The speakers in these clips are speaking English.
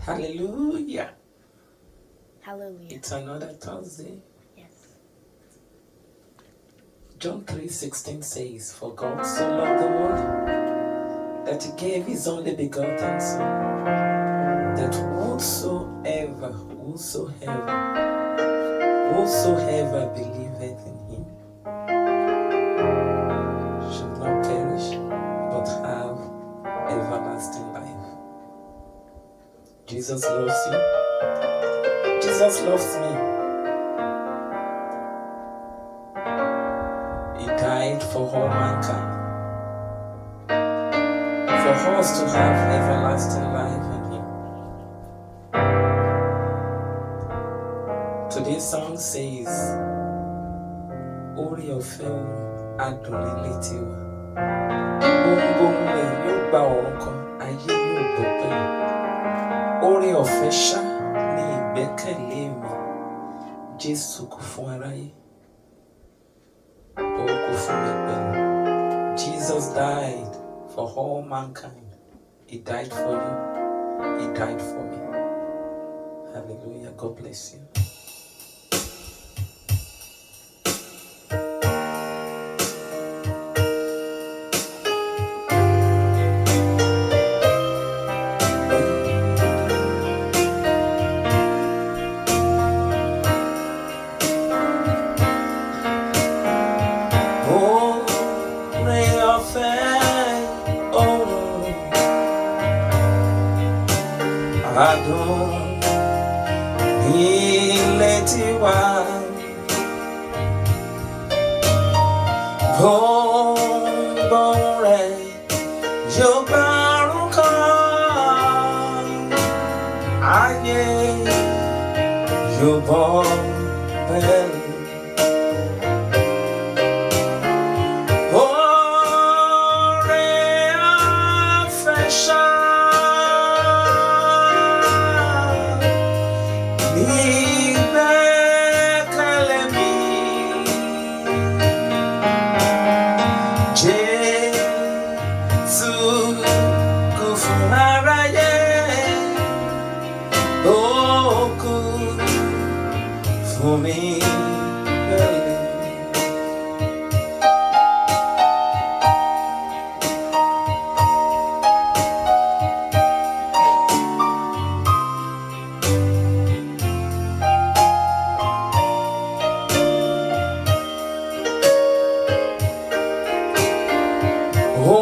Hallelujah. Hallelujah. It's another Thursday. Yes. John 3:16 says, For God so loved the world that he gave his only begotten Son, that whosoever believeth in him should not perish, but have everlasting life. Jesus loves you. Jesus loves me. He died for all mankind, for us to have everlasting life in him. Today's song says, Ori ọ̀fẹ́ adun leti wa. Gbohùngbohùn rẹ̀ yóò gba ọ̀run kan, ayé yóò gbọ́ pẹ̀lú. Ori ọ̀fẹ́ ṣá ní ìgbẹ́kẹ̀lé mi. Jésù kú fún aráyé. Ó kú fún mi pẹ̀lú. Jesus died for all mankind. He died for you. He died for me. Hallelujah. God bless you. Adun leti wa. Gbọ̀ngbọ̀n rẹ̀ yóò gba ọ̀run kan, ayé yóò bọ́ pẹ̀lú. For me,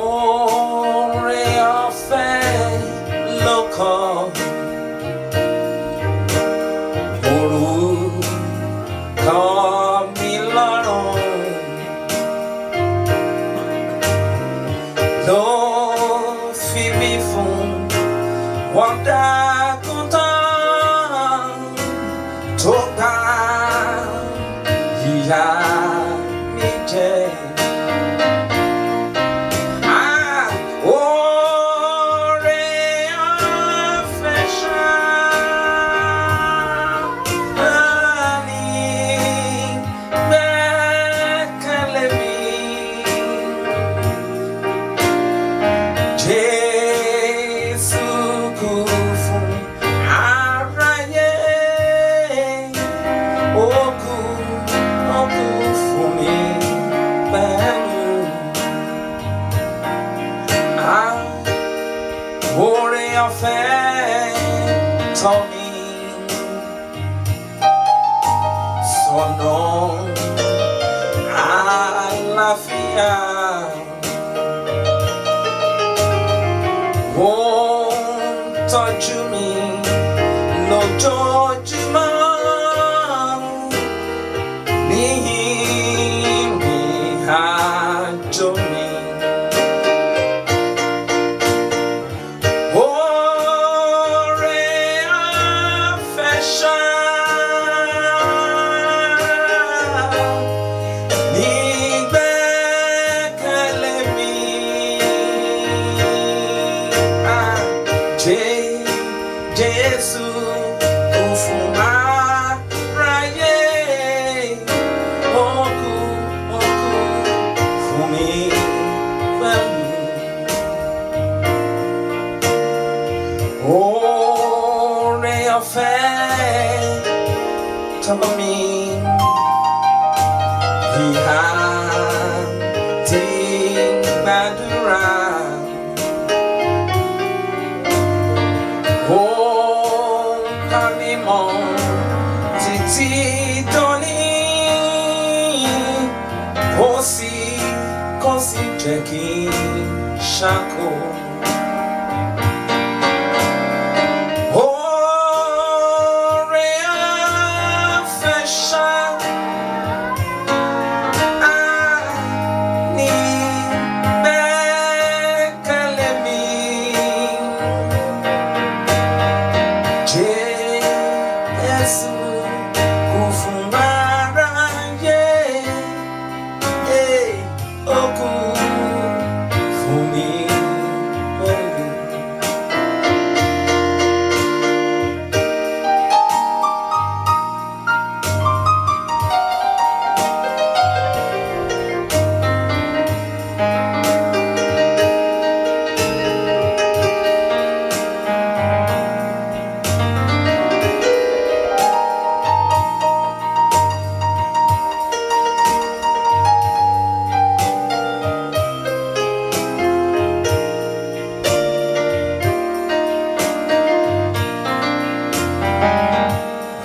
Ore ọ̀fẹ́ ló kàn. Ló fi mí fún wọn dákúntàn tó bá ìyà mi jẹ. Oore ọ̀fẹ́ ṣá ní gbẹ́kẹ̀lé mi. Jésù kú fún aráyé, ó kú fún mi pẹ̀lú. Oore ọ̀fẹ́ tọ́ mi sọ́nà àlàáfíà. Ó ń tọ́jú mi lójoojúmọ́ ní ìrìn àjò mi. Oore ọ̀fẹ́ ṣá ní gbẹ́kẹ̀lé mi. Jésù kú fún aráyé, ó kú fún mi pẹ̀lú. ọ̀fẹ́ tọ́ mi ìhà tí ń gbàdúrà ó ká mi mọ́ títí dòní ó sì kò sì jẹ́ kí n ṣáko.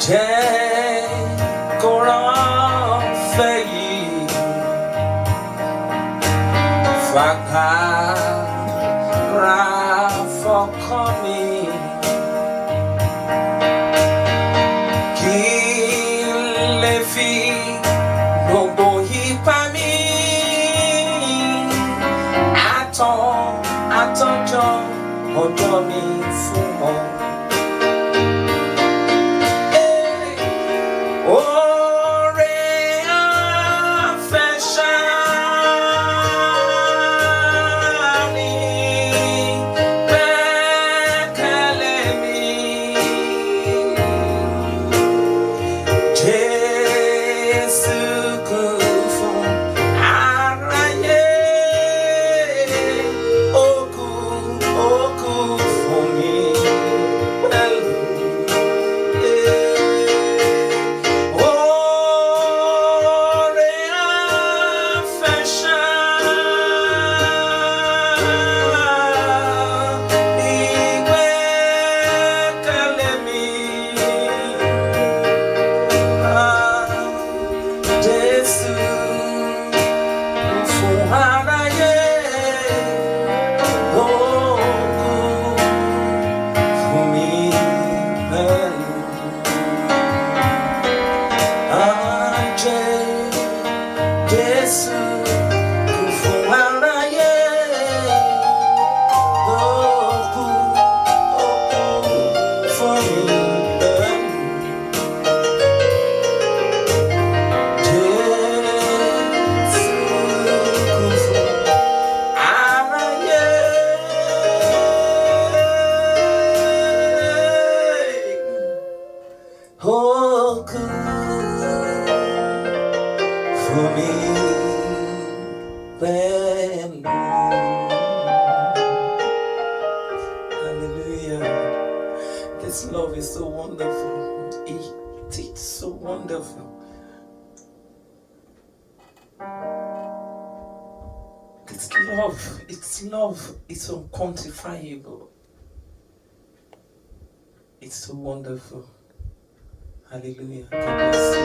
Jẹ́ kó rán fẹ́ yìí fàkàrà fọkàn mi kí n lè fi gbogbo ipá mi àtọjọ́ ọjọ́ mi fún ọ. For me, hallelujah. This love is so wonderful. It's so wonderful. It's love. It's unquantifiable. It's so wonderful. Hallelujah. God bless you.